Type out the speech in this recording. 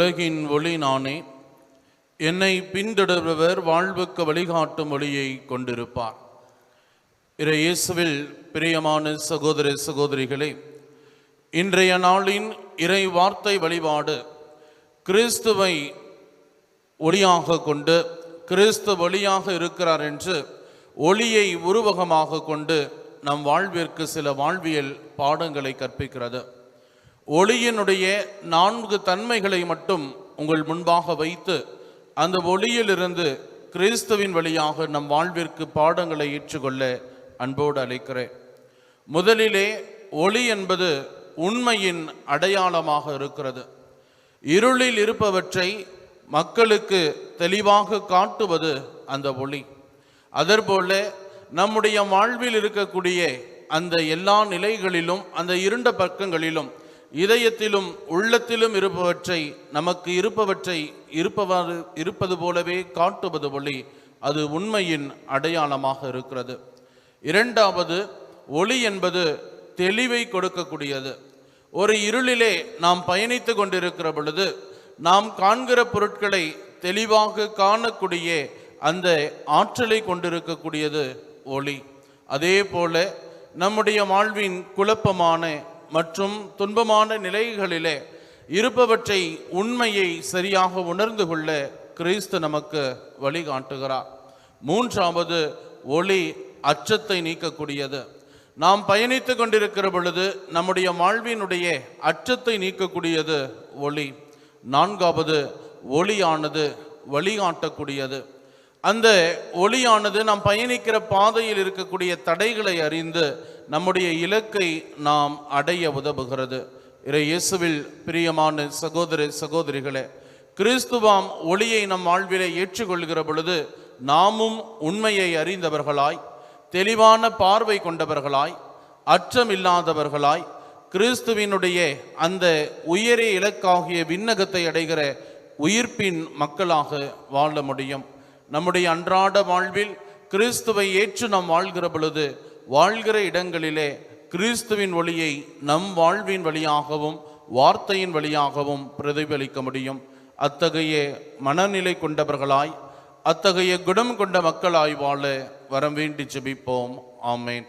உலகின் ஒளி நானே, என்னை பின்தொடர்பவர் வாழ்வுக்கு வழிகாட்டும் ஒளியை கொண்டிருப்பார். இறை இயேசுவில் பிரியமான சகோதர சகோதரிகளே, இன்றைய நாளின் இறை வார்த்தை வழிபாடு கிறிஸ்துவை ஒளியாக கொண்டு, கிறிஸ்து ஒளியாக இருக்கிறார் என்று ஒளியை உருவகமாக கொண்டு நம் வாழ்விற்கு சில வாழ்வியல் பாடங்களை கற்பிக்கிறது. ஒளியினுடைய 4 தன்மைகளை மட்டும் உங்கள் முன்பாக வைத்து அந்த ஒளியிலிருந்து கிறிஸ்துவின் வழியாக நம் வாழ்விற்கு பாடங்களை ஏற்றுக்கொள்ள அன்போடு அழைக்கிறேன். முதலிலே, ஒளி என்பது உண்மையின் அடையாளமாக இருக்கிறது. இருளில் இருப்பவற்றை மக்களுக்கு தெளிவாக காட்டுவது அந்த ஒளி. அதற்போல நம்முடைய வாழ்வில் இருக்கக்கூடிய அந்த எல்லா நிலைகளிலும், அந்த இருண்ட பக்கங்களிலும், இதயத்திலும் உள்ளத்திலும் இருப்பவற்றை, நமக்கு இருப்பது போலவே காட்டுவது ஒளி. அது உண்மையின் அடையாளமாக இருக்கிறது. இரண்டாவது, ஒளி என்பது தெளிவை கொடுக்கக்கூடியது. ஒரு இருளிலே நாம் பயணித்து கொண்டிருக்கிற பொழுது நாம் காண்கிற பொருட்களை தெளிவாக காணக்கூடிய அந்த ஆற்றலை கொண்டிருக்கக்கூடியது ஒளி. அதே போல நம்முடைய வாழ்வின் குழப்பமான மற்றும் துன்பமான நிலைகளிலே இருப்பவற்றை, உண்மையை சரியாக உணர்ந்து கொள்ள கிறிஸ்து நமக்கு வழிகாட்டுகிறார். மூன்றாவது, ஒளி அச்சத்தை நீக்கக்கூடியது. நாம் பயணித்து கொண்டிருக்கிற பொழுது நம்முடைய வாழ்வினுடைய அச்சத்தை நீக்கக்கூடியது ஒளி. நான்காவது, ஒளியானது வழிகாட்டக்கூடியது. அந்த ஒளியானது நாம் பயணிக்கிற பாதையில் இருக்கக்கூடிய தடைகளை அறிந்து நம்முடைய இலக்கை நாம் அடைய உதவுகிறது. இறை இயேசுவில் பிரியமான சகோதர சகோதரிகளே, கிறிஸ்துவாம் ஒளியை நம் வாழ்விலே ஏற்றுக்கொள்கிற பொழுது நாமும் உண்மையை அறிந்தவர்களாய், தெளிவான பார்வை கொண்டவர்களாய், அச்சமில்லாதவர்களாய், கிறிஸ்துவினுடைய அந்த உயரிய இலக்காகிய விண்ணகத்தை அடைகிற உயிர்ப்பின் மக்களாக வாழ முடியும். நம்முடைய அன்றாட வாழ்வில் கிறிஸ்துவை ஏற்று நாம் வாழ்கிற பொழுது வாழ்கிற இடங்களிலே கிறிஸ்துவின் ஒளியை நம் வாழ்வின் வழியாகவும் வார்த்தையின் வழியாகவும் பிரதிபலிக்க முடியும். அத்தகைய மனநிலை கொண்டவர்களாய், அத்தகைய குணம் கொண்ட மக்களாய் வாழ வரம் வேண்டி ஜெபிப்போம். ஆமேன்.